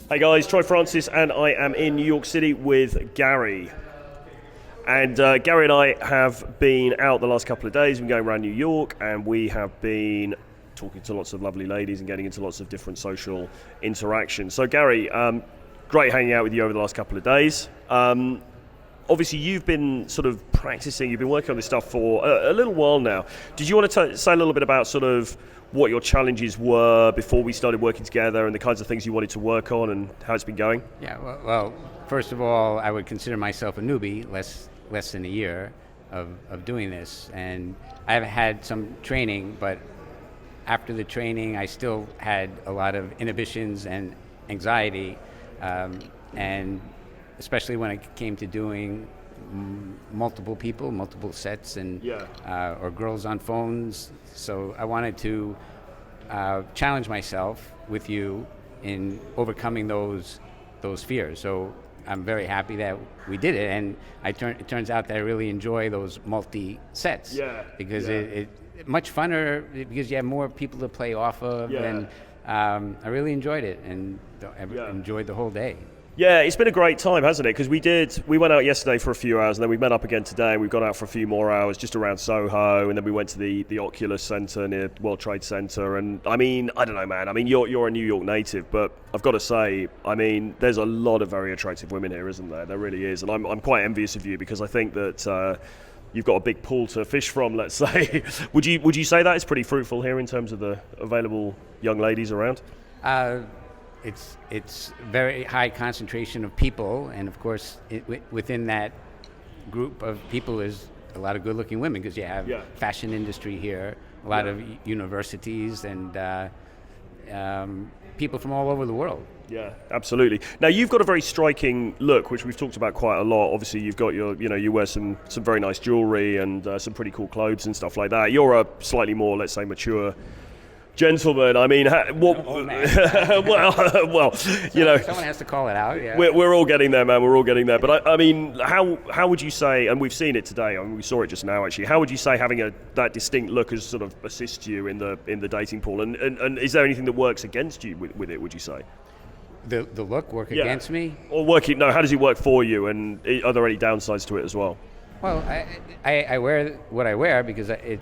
Hey guys, Troy Francis, and I am in New York City with Gary. And Gary and I have been out the last couple of days. We've been going around New York, and we have been talking to lots of lovely ladies and getting into lots of different social interactions. So Gary, great hanging out with you over the last couple of days. Obviously, you've been sort of practicing, you've been working on this stuff for a little while now. Did you want to say a little bit about sort of what your challenges were before we started working together and the kinds of things you wanted to work on and how it's been going? Yeah, well, first of all, I would consider myself a newbie, less than a year of doing this. And I've had some training, but after the training, I still had a lot of inhibitions and anxiety, and especially when it came to doing multiple people, multiple sets, and or girls on phones. So I wanted to challenge myself with you in overcoming those fears. So I'm very happy that we did it, and it turns out that I really enjoy those multi-sets. Because it much funner because you have more people to play off of, and I really enjoyed it, and enjoyed the whole day. Yeah, it's been a great time, hasn't it? Because we went out yesterday for a few hours, and then we met up again today, and we've gone out for a few more hours just around Soho, and then we went to the Oculus Center near World Trade Center. And I mean, I don't know, man. I mean, you're a New York native, but I've got to say, I mean, there's a lot of very attractive women here, isn't there? There really is, and I'm quite envious of you because I think that you've got a big pool to fish from. Let's say, would you say that it's pretty fruitful here in terms of the available young ladies around? It's very high concentration of people, and of course, within that group of people is a lot of good-looking women because you have fashion industry here, a lot of universities, and people from all over the world. Yeah, absolutely. Now you've got a very striking look, which we've talked about quite a lot. Obviously, you've got you wear some very nice jewelry and some pretty cool clothes and stuff like that. You're a slightly more, let's say, mature gentleman. I mean, what? well, someone has to call it out. Yeah, we're all getting there, man. We're all getting there. But I mean, how would you say? And we've seen it today. I mean, we saw it just now, actually. How would you say having that distinct look has sort of assist you in the dating pool? And is there anything that works against you with it? Would you say? The look work against me? Or working? No. How does it work for you? And are there any downsides to it as well? Well, I wear what I wear because it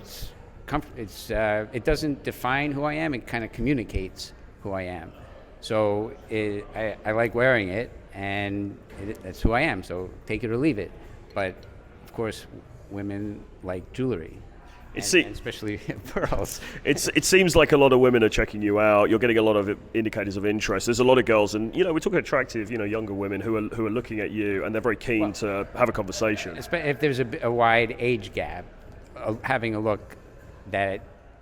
doesn't define who I am. It kind of communicates who I am. So I like wearing it, and that's who I am. So take it or leave it. But of course, women like jewelry, and especially pearls. It seems like a lot of women are checking you out. You're getting a lot of indicators of interest. There's a lot of girls, and we're talking attractive, younger women who are looking at you, and they're very keen to have a conversation. If there's a wide age gap, having a look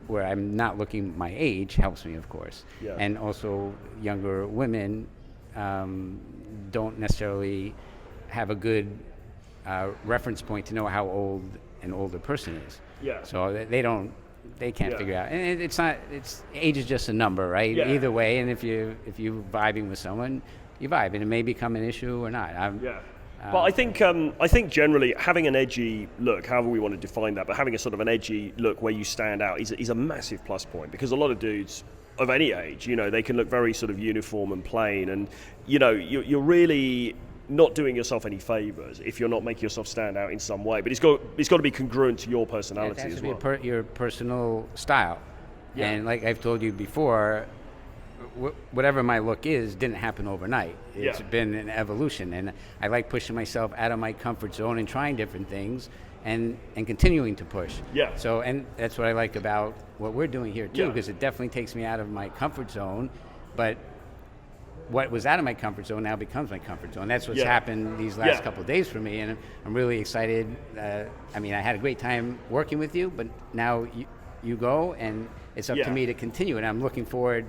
where I'm not looking my age helps me, of course. And also younger women don't necessarily have a good reference point to know how old an older person is. So they can't figure out. And age is just a number, right? Either way, and if you vibing with someone, you vibe, and it may become an issue or not. But I think generally having an edgy look, however we want to define that, but having a sort of an edgy look where you stand out is a massive plus point, because a lot of dudes of any age, they can look very sort of uniform and plain, and you're really not doing yourself any favors if you're not making yourself stand out in some way. But it's got to be congruent to your personality as well. It has to be your personal style. And like I've told you before, whatever my look is didn't happen overnight. It's been an evolution, and I like pushing myself out of my comfort zone and trying different things and continuing to push. So, and that's what I like about what we're doing here too, because it definitely takes me out of my comfort zone, but what was out of my comfort zone now becomes my comfort zone. That's what's happened these last couple of days for me, and I'm really excited. I mean, I had a great time working with you, but now you go, and it's up to me to continue, and I'm looking forward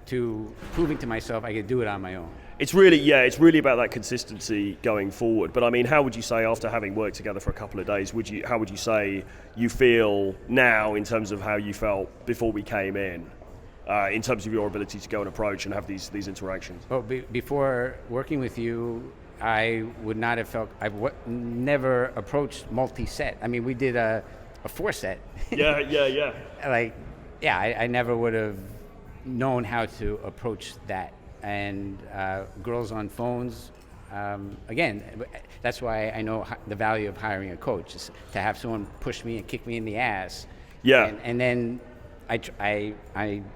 to proving to myself I could do it on my own. It's really about that consistency going forward. But I mean, how would you say, after having worked together for a couple of days, how would you say you feel now in terms of how you felt before we came in terms of your ability to go and approach and have these interactions? Well, before working with you, I would not have felt, never approached multi-set. I mean, we did a 4-set. Yeah. I never would have known how to approach that and girls on phones. Again, that's why I know the value of hiring a coach, is to have someone push me and kick me in the ass. Yeah. And then I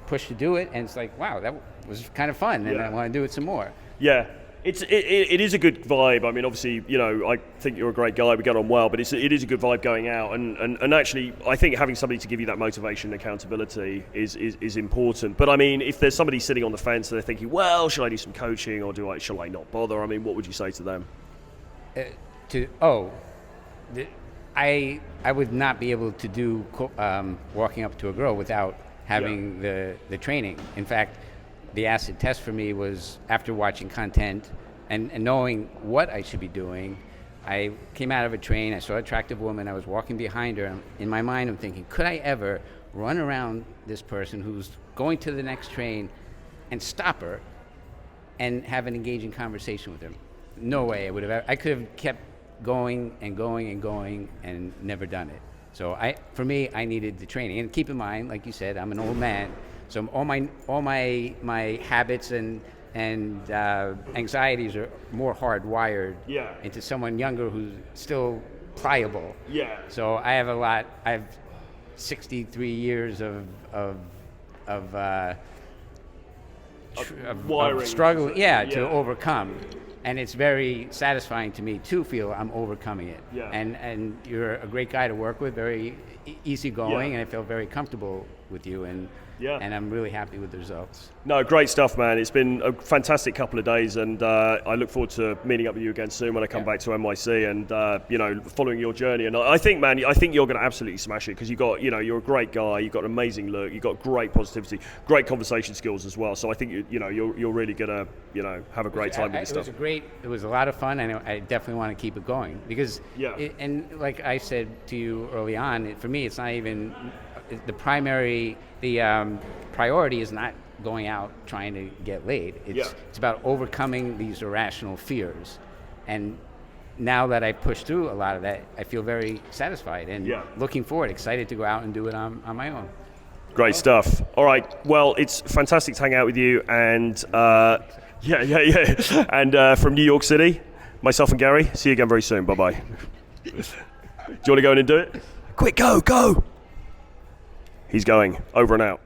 push to do it, and it's like, wow, that was kind of fun, and I want to do it some more. Yeah. It is a good vibe. I mean, obviously, I think you're a great guy. We get on well, but it is a good vibe going out. And actually, I think having somebody to give you that motivation and accountability is important. But I mean, if there's somebody sitting on the fence and they're thinking, well, should I do some coaching or shall I not bother? I mean, what would you say to them? I would not be able to do walking up to a girl without having the training. In fact, the acid test for me was after watching content and knowing what I should be doing. I came out of a train, I saw an attractive woman, I was walking behind her. In my mind, I'm thinking, could I ever run around this person who's going to the next train and stop her and have an engaging conversation with her? No way I could have kept going and going and going and never done it. So for me, I needed the training. And keep in mind, like you said, I'm an old man. So all my habits and anxieties are more hardwired into someone younger who's still pliable. Yeah. So I have 63 years of struggle, to overcome. And it's very satisfying to me to feel I'm overcoming it. Yeah. And you're a great guy to work with, very easygoing, and I feel very comfortable with you. And I'm really happy with the results. No, great stuff, man. It's been a fantastic couple of days, and I look forward to meeting up with you again soon when I come back to NYC and following your journey. And I think, man, you're going to absolutely smash it because you're a great guy. You've got an amazing look. You've got great positivity, great conversation skills as well. So I think you're really going to have a great time with this stuff. It was a lot of fun, and I definitely want to keep it going because. And like I said to you early on, for me, it's not even the priority is not going out trying to get laid. It's about overcoming these irrational fears. And now that I pushed through a lot of that, I feel very satisfied and looking forward, excited to go out and do it on my own. Great stuff. All right. Well, it's fantastic to hang out with you. And And from New York City, myself and Gary, see you again very soon. Bye-bye. Do you want to go in and do it? Quick, go. He's going. Over and out.